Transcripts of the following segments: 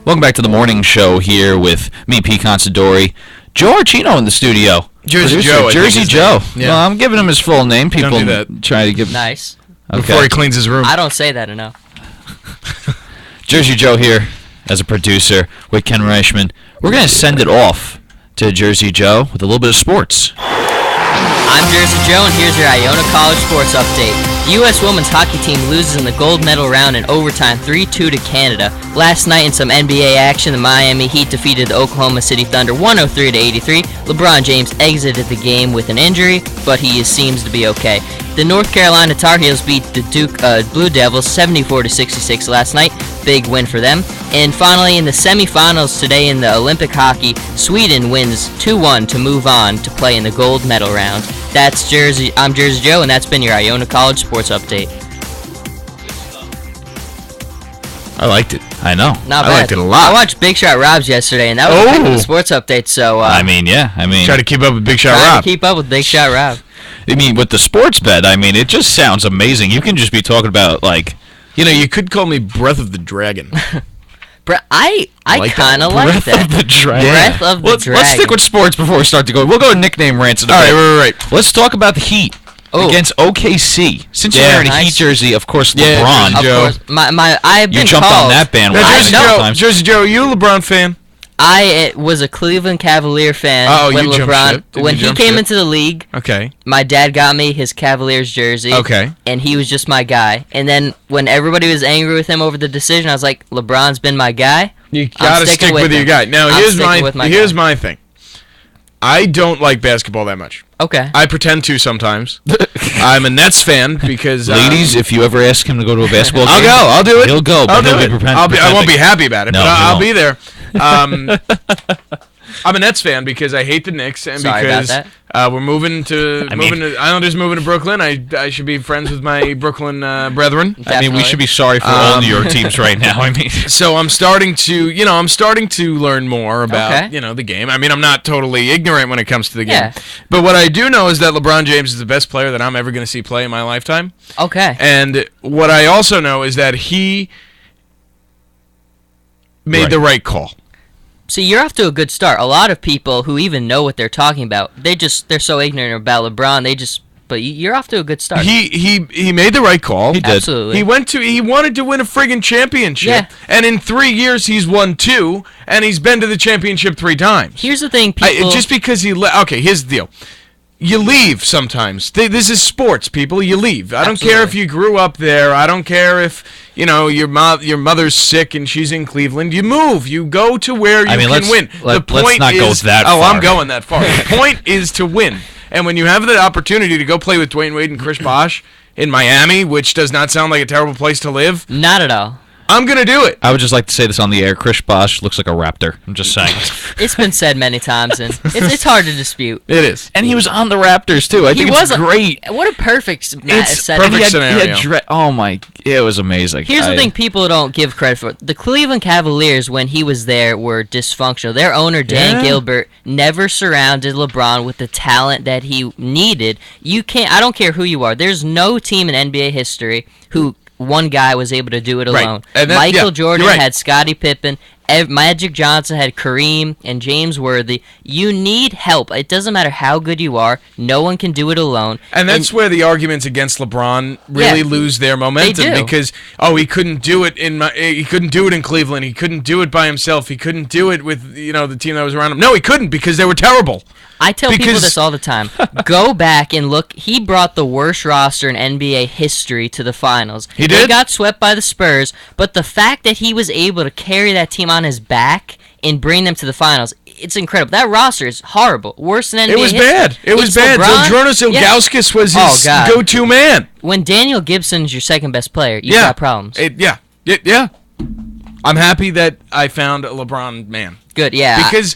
Welcome back to the morning show here with me, P. Considori. Joe Archino in the studio. Jersey Producer, Joe. Jersey Joe. Yeah. Well, I'm giving him his full name. People Don't do that. try to give Nice. Okay. Before he cleans his room. I don't say that enough. Jersey Joe here as a producer with Ken Reichman. We're going to send it off to Jersey Joe with a little bit of sports. I'm Jersey Joe, and here's your Iona College sports update. The U.S. women's hockey team loses in the gold medal round in overtime 3-2 to Canada. Last night in some NBA action, the Miami Heat defeated the Oklahoma City Thunder 103-83. LeBron James exited the game with an injury, but he seems to be okay. The North Carolina Tar Heels beat the Blue Devils 74-66 last night. Big win for them. And finally, in the semifinals today in the Olympic hockey, Sweden wins 2-1 to move on to play in the gold medal round. I'm Jersey Joe, and that's been your Iona College sports update. I liked it. I know. Not bad. I liked it a lot. I watched Big Shot Rob's yesterday, and that was a good sports update. So Try to keep up with Big Shot trying Rob. to keep up with Big Shot Rob. with the sports bet, it just sounds amazing. You can just be talking about, You could call me Breath of the Dragon. I kind of like Breath that. of the Dragon. Breath of the Dragon. Let's stick with sports before we start to go. We'll go to nickname rants in a bit. Right. Let's talk about the Heat against OKC. Since you're wearing a Heat jersey, of course, LeBron. Of course. I've been You jumped called, on that bandwagon. Jersey Joe, are you a LeBron fan? I was a Cleveland Cavalier fan when LeBron he came into the league. Okay. My dad got me his Cavaliers jersey. Okay. And he was just my guy. And then when everybody was angry with him over the decision, I was like, LeBron's been my guy. You gotta stick with your guy. Now here's my thing. I don't like basketball that much. Okay. I pretend to sometimes. I'm a Nets fan because ladies, if you ever ask him to go to a basketball game, I'll do it. He'll go, but he'll be I won't be happy about it, No, but I'll be there. I'm a Nets fan because I hate the Knicks, and Sorry because about that. we're moving to Islanders moving to Brooklyn. I should be friends with my Brooklyn brethren. Definitely. We should be sorry for all New York teams right now. So I'm starting to learn more about the game. I'm not totally ignorant when it comes to the game. Yeah. But what I do know is that LeBron James is the best player that I'm ever going to see play in my lifetime. Okay. And what I also know is that he made the right call. See, you're off to a good start. A lot of people who even know what they're talking about, they're so ignorant about LeBron. But you're off to a good start. He made the right call. He did. Absolutely. He wanted to win a friggin' championship. Yeah. And in 3 years he's won 2, and he's been to the championship 3 times. Here's the thing, people. Just because here's the deal. You leave sometimes. This is sports, people. You leave. I don't care if you grew up there. I don't care if your mother's sick and she's in Cleveland. You move. You go to where you can win. Let's not go that far. Oh, I'm going that far. The point is to win. And when you have the opportunity to go play with Dwayne Wade and Chris Bosh in Miami, which does not sound like a terrible place to live, Not at all. I'm going to do it. I would just like to say this on the air. Chris Bosh looks like a raptor. I'm just saying. It's been said many times, and it's hard to dispute. It is. And he was on the Raptors, too. I think it's great. What a perfect setting. perfect scenario. It was amazing. Here's the thing people don't give credit for. The Cleveland Cavaliers, when he was there, were dysfunctional. Their owner, Dan Gilbert, never surrounded LeBron with the talent that he needed. I don't care who you are. There's no team in NBA history who one guy was able to do it alone. Right. Michael Jordan had Scottie Pippen. Magic Johnson had Kareem and James Worthy. You need help. It doesn't matter how good you are. No one can do it alone. And that's where the arguments against LeBron really lose their momentum, because he couldn't do it in Cleveland. He couldn't do it by himself. He couldn't do it with the team that was around him. No, he couldn't, because they were terrible. I tell people this all the time. Go back and look. He brought the worst roster in NBA history to the finals. He did? They got swept by the Spurs, but the fact that he was able to carry that team on his back and bring them to the finals, it's incredible. That roster is horrible. Worse than NBA It was history. bad. It was bad. Zydrunas Ilgauskas was his go-to man. When Daniel Gibson's your second best player, you got problems. Yeah. I'm happy that I found a LeBron man. Good, yeah. Because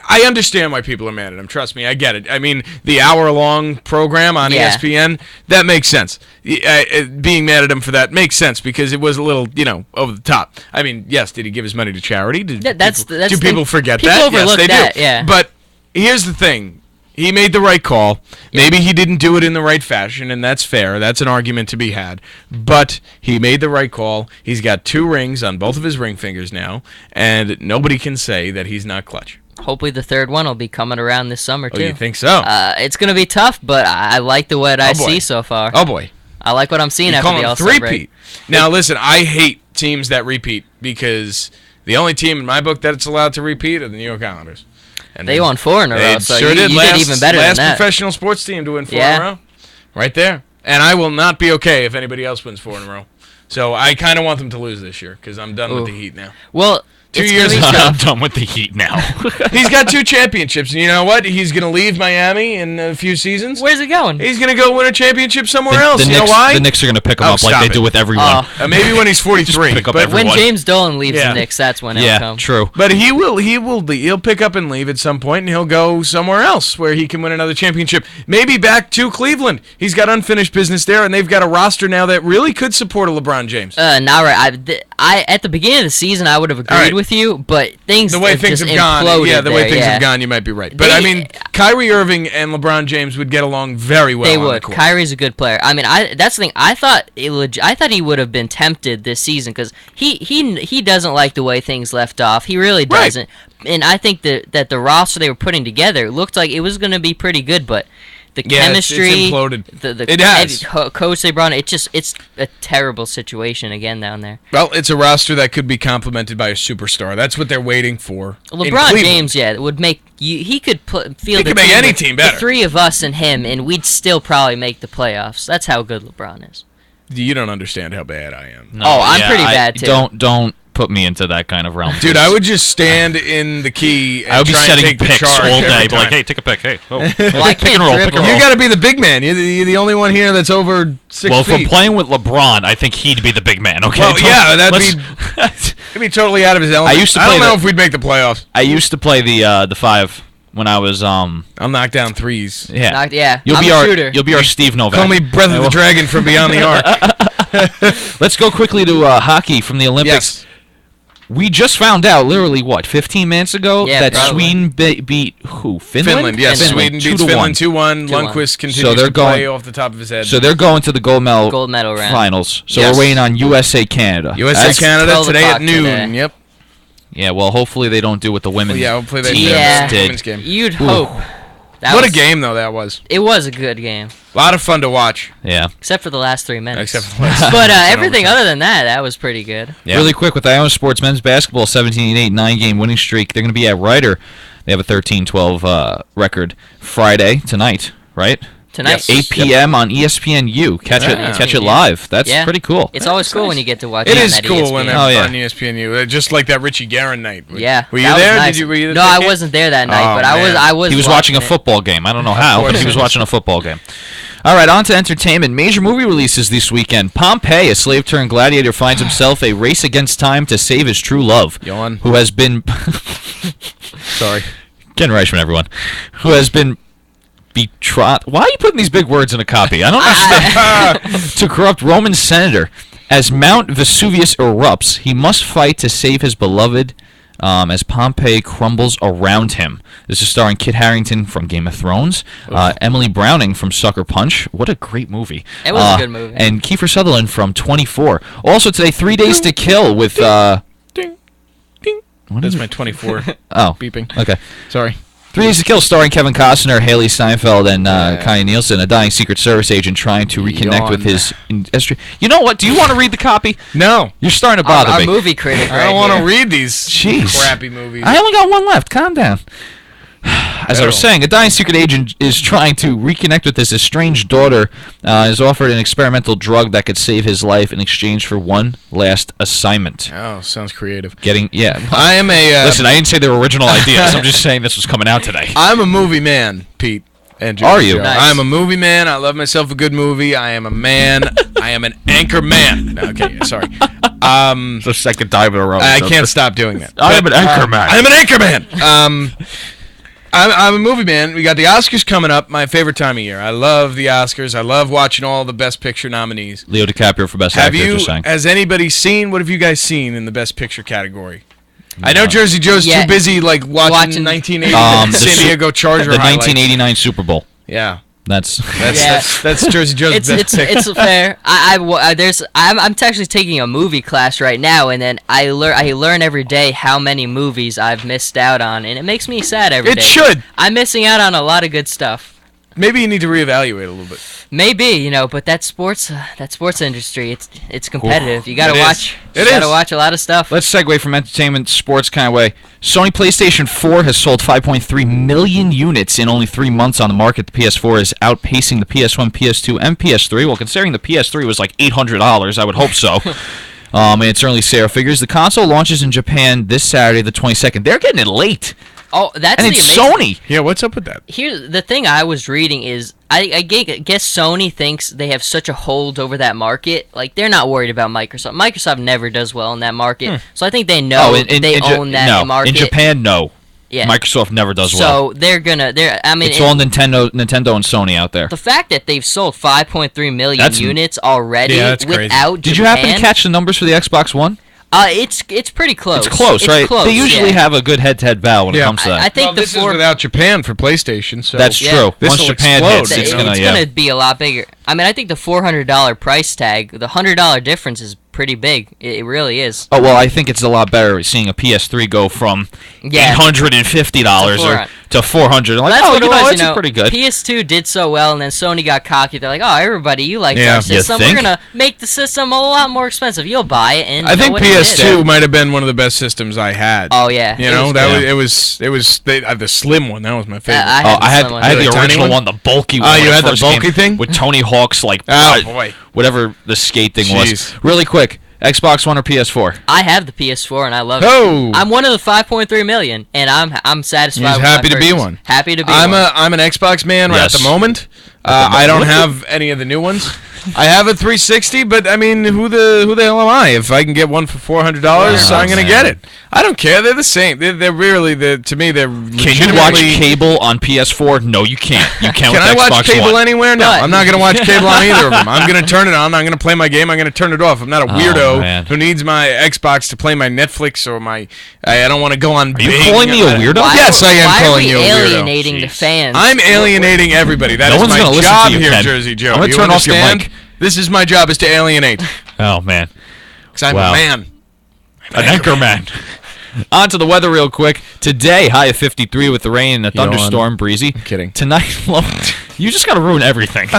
I understand why people are mad at him. Trust me, I get it. The hour-long program on ESPN, that makes sense. Being mad at him for that makes sense, because it was a little, over the top. Yes, did he give his money to charity? Do people forget people that? Overlook yes, they that, do. Yeah. But here's the thing. He made the right call. Maybe he didn't do it in the right fashion, and that's fair. That's an argument to be had. But he made the right call. He's got 2 rings on both of his ring fingers now, and nobody can say that he's not clutch. Hopefully the third one will be coming around this summer, too. Oh, you think so? It's going to be tough, but I like the what I see so far. Oh, boy. I like what I'm seeing You after call the him All-Star break. Now, listen, I hate teams that repeat because the only team in my book that's allowed to repeat are the New York Islanders. And They won 4 in a row, they so sure you did. did even better than last that. professional sports team to win 4 in a row. Right there. And I will not be okay if anybody else wins 4 in a row. So I kind of want them to lose this year because I'm done with the Heat now. Well, 2 it's years gonna be ago. I'm done with the Heat now. He's got 2 championships, and you know what? He's going to leave Miami in a few seasons. Where's it going? He's going to go win a championship somewhere else. The You know Knicks, why? the Knicks are going to pick him Oh, up like stop they it. do with everyone. Maybe when he's 43. pick up but everyone. When James Dolan leaves Yeah. the Knicks, that's when it'll Yeah, come. true. But he'll pick up and leave at some point, and he'll go somewhere else where he can win another championship. Maybe back to Cleveland. He's got unfinished business there, and they've got a roster now that really could support a LeBron James. Not right. I at the beginning of the season, I would have agreed right. with you, but things The way have things just have gone, imploded the way there, things yeah. have gone, you might be right. But I mean, Kyrie Irving and LeBron James would get along very well. They on would. the court. Kyrie's a good player. I mean, that's the thing. I thought he would have been tempted this season because he doesn't like the way things left off. He really Right. doesn't. And I think that the roster they were putting together looked like it was going to be pretty good, but the chemistry, it's imploded. the It has. coach they brought in, it's a terrible situation again down there. Well, it's a roster that could be complemented by a superstar. That's what they're waiting for. in LeBron Cleveland. James, would make you. He could field He the could make team any with team better. The 3 of us and him, and we'd still probably make the playoffs. That's how good LeBron is. You don't understand how bad I am. No, Oh, I'm pretty bad, too. Don't put me into that kind of realm. Dude, I would just stand in the key and I would be try and setting take the picks charge all every day. Be time. like, hey, take a pick. Hey, oh. Well, I Pick and can't roll, pick dribble. and roll. You got to be the big man. You're the only one here that's over 6 Well, if feet. I'm playing with LeBron, I think he'd be the big man. Okay. Well, yeah, Let's- he'd be totally out of his element. I used to don't play know the- if we'd make the playoffs. I used to play the 5 when I was I'll knock down threes. yeah. Yeah, You'll I'm be a our shooter. You'll be our Steve Novak. Call me Breath of the Dragon from beyond the arc. Let's go quickly to hockey from the Olympics. Yes. We just found out, literally, 15 minutes ago, Yeah, that probably. Sweden beat who? Finland, yes. Finland. Sweden beats 2-1. Finland 2-1. 2-1. Lundqvist continues So they're to play going- off the top of his head. So they're going to the gold medal round. finals. So Yes. we're waiting on USA Canada. USA That's- Canada 12 today at o'clock noon. today. Yep. Yeah, well, hopefully they don't do what the women Well, yeah, hopefully they teams Yeah. did. Women's game. You'd hope. That What was, a game, though, that was. It was a good game, A lot of fun to watch. Yeah. except for the last 3 minutes. Except for the last but minutes in everything overtime. other than that was pretty good. Yeah. Really quick, with Iona Sports men's basketball, 17-8, 9-game winning streak. They're going to be at Ryder. They have a 13-12 record Friday tonight, right? Tonight. 8 p.m. on ESPNU. Catch Yeah. it live. That's Yeah. pretty cool. It's always cool when you get to watch It on is that cool ESPN. when they're Oh, yeah. on ESPNU. Just like that Richie Guerin night. Yeah. Were you that was there? nice. Were you No, at I that game? wasn't there that night, Oh, but I man. was. He was watching a it. football game. I don't know how, but course he was he was. watching a football game. All right, on to entertainment. Major movie releases this weekend. Pompeii, a slave-turned gladiator, finds himself a race against time to save his true love, Yawn. who has been... Sorry. Ken Reichman, everyone. Who has been betrothed... Why are you putting these big words in a copy? I don't understand. To corrupt Roman senator. As Mount Vesuvius erupts, he must fight to save his beloved as Pompeii crumbles around him. This is starring Kit Harington from Game of Thrones, Emily Browning from Sucker Punch. What a great movie. It was a good movie. And Kiefer Sutherland from 24. Also today, 3 Days to Kill with... Ding. Ding. What That's is my 24 Oh, beeping. okay. Sorry. 3 Days to Kill, starring Kevin Costner, Haley Steinfeld, and Kanye Nielsen, a dying Secret Service agent trying to reconnect with Yawn. his industry. You know what? Do you want to read the copy? No. You're starting to bother Our me. movie critic. I don't want to read these Jeez. crappy movies. I only got one left. Calm down. As I was saying, a dying secret agent is trying to reconnect with his estranged daughter. Is offered an experimental drug that could save his life in exchange for one last assignment. Oh, sounds creative. Yeah. I am a... Listen, I didn't say they were original ideas. I'm just saying this was coming out today. I'm a movie man, Pete. And Are you? Joe. Nice. I'm a movie man. I love myself a good movie. I am a man. I am an anchor man. No, okay, sorry. The second time in a row. I can't stop doing that. I am an anchor man. I'm an anchor man. I'm a movie man. We got the Oscars coming up. My favorite time of year. I love the Oscars. I love watching all the Best Picture nominees. Leo DiCaprio for Best Have Actor. you? Just saying. Has anybody seen? What have you guys seen in the Best Picture category? I know Jersey Joe's Yeah. too busy like watching 1980 San Diego Charger the highlights. 1989 Super Bowl. Yeah. That's Jersey Joe's best pick. It's fair. I'm actually taking a movie class right now, and then I learn every day how many movies I've missed out on, and it makes me sad every day. It should. I'm missing out on a lot of good stuff. Maybe you need to reevaluate a little bit. Maybe, but that sports industry, it's competitive. You gotta It watch. is. You gotta watch a lot of stuff. Let's segue from entertainment, sports kind of way. Sony PlayStation 4 has sold 5.3 million units in only 3 months on the market. The PS4 is outpacing the PS1, PS2, and PS3. Well, considering the PS3 was like $800, I would hope so. And it's certainly Sarah figures. The console launches in Japan this Saturday, the 22nd. They're getting it late. Oh, that's And the it's amazing. Sony. Yeah, what's up with that? Here's the thing I was reading is I guess Sony thinks they have such a hold over that market. Like, they're not worried about Microsoft. Microsoft never does well in that market. So I think they know they own that market. In Japan, no. Yeah. Microsoft never does well. So It's all Nintendo and Sony out there. the fact that they've sold 5.3 million That's- units already Yeah, that's crazy. without Did you Japan, happen to catch the numbers for the Xbox One? It's pretty close. It's close, right? Close, They usually have a good head-to-head battle when it Yeah. comes to that. I think this is without Japan for PlayStation, so That's Yeah. true. This'll Once Japan explode. hits, it's it's gonna gonna be a lot bigger. I mean, I think the $400 price tag, the $100 difference is pretty big. It really is. Oh well, I think it's a lot better seeing a PS3 go from Yeah. $850 to $400. Like, That's oh, what it was. it's pretty good. PS2 did so well, and then Sony got cocky. They're like, "Oh, everybody, you like Yeah. our You system. We're think? gonna make the system a lot more expensive. You'll buy it." And I think what it did. PS2 might have been one of the best systems I had. Oh yeah, You know, good. it was the slim one. That was my favorite. I Oh, I had slim one. I had The the tiny original one? one, the bulky one. Oh, when you it had the first bulky came, thing? with Tony Hawk's Oh, boy. whatever the skate thing was. Jeez. Really quick, Xbox One or PS4? I have the PS4 and I love it. Oh. I'm one of the 5.3 million, and I'm satisfied. He's with my happy to be purchase. one. Happy to be I'm one. an Xbox man right at Yes. the moment. I don't have any of the new ones. I have a 360, but I mean, who the hell am I? If I can get one for $400, I'm gonna get it. I don't care. They're the same. They're really to me. They're Can you watch cable on PS4? No, you can't. You can't Can with I Xbox watch cable One. anywhere? No, But- I'm not gonna watch cable on either of them. I'm gonna turn it on. I'm gonna play my game. I'm gonna turn it off. I'm not a weirdo man. who needs my Xbox to play my Netflix or my. I don't want to go on. Are you calling me a weirdo? Why- Yes, I am why calling you a Why weirdo. are we alienating the Jeez. fans? I'm alienating everybody. That No is one's my gonna listen job to you, here, Ken. Jersey Joe. I'm gonna You turn off your understand? mic. This is my job: is to alienate. Oh man, Because I'm Wow. a man. an anchor man. On to the weather real quick. Today, high of 53 with the rain and a You don't thunderstorm, breezy. kidding. Tonight, low. You just got to ruin everything.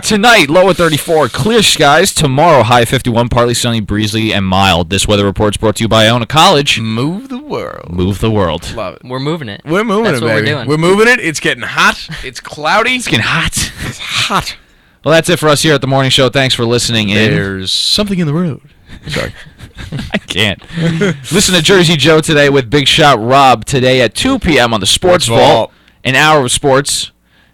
Tonight, low at 34, clear skies. Tomorrow, high of 51, partly sunny, breezy, and mild. This weather report's brought to you by Iona College. Move the world. Move the world. Love it. We're moving it. We're moving That's it, what baby. we're doing. We're moving it. It's getting hot. It's cloudy. It's getting hot. It's hot. Well, that's it for us here at the morning show. Thanks for listening in. There's something in the road. Sorry. I can't. Listen to Jersey Joe today with Big Shot Rob today at 2 p.m. on the Sports Sports Vault. Vault. An hour of sports.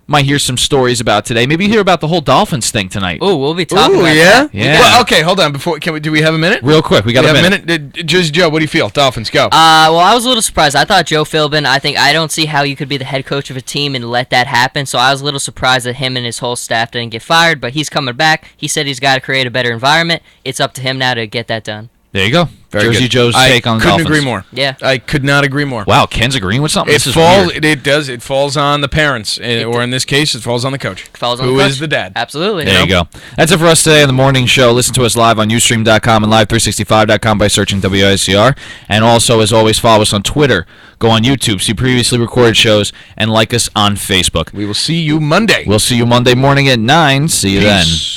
Might hear some stories about today. Maybe hear about the whole Dolphins thing tonight. Ooh, we'll be talking Ooh, about yeah? that. Yeah. Well, okay, hold on. Do we have a minute? Real quick, we got We a have minute. Jersey Joe, what do you feel? Dolphins, go. Well, I was a little surprised. I thought Joe Philbin. I don't see how you could be the head coach of a team and let that happen. So I was a little surprised that him and his whole staff didn't get fired. But he's coming back. He said he's got to create a better environment. It's up to him now to get that done. There you go. Very Jersey good. Joe's take on couldn't Dolphins. agree more. Yeah. I could not agree more. Wow, Ken's agreeing with something. It This is falls. weird. It does. It falls on the parents, or in this case, it falls on the coach. Falls on Who the is coach. the dad? Absolutely. There you go. That's it for us today on the morning show. Listen to us live on Ustream.com and Live365.com by searching WICR. And also, as always, follow us on Twitter. Go on YouTube, see previously recorded shows, and like us on Facebook. We will see you Monday. We'll see you Monday morning at 9. See you then. Peace.